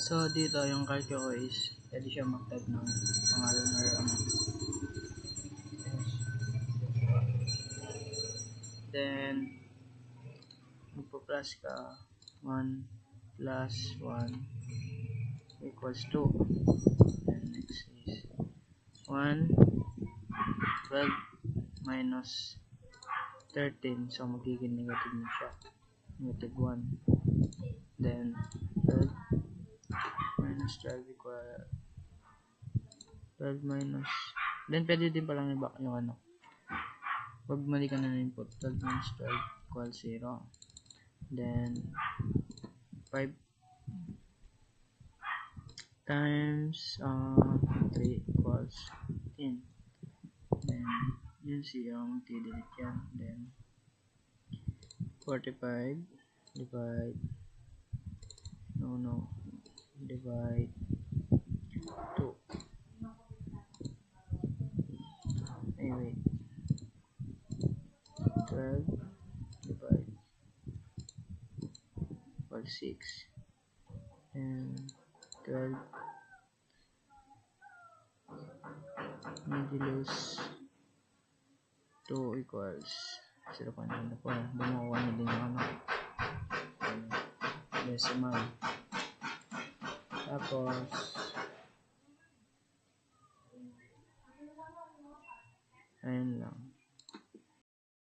So, dito yung calcio ko is pwede siya mag-type ng pangalan or ano. Then, magpo-plus ka 1 plus 1 equals 2. Then, next is 1 12 minus 13. So, magiging negative na siya. Negative 1. Then, 12 minus 12 equal 12 minus, then pwede din palang i-back yung ano, pag mali ka na input. 12 minus 12 equals 0. Then 5 times 3 equals 10. Then yun siya yung delete yan. Then 45 divide divide 2. Wait. 12 divide equals 6. And 12 modulus 2 equals 0.94. Bumukuha na din yung ano, decimal. Tapos ayun lang.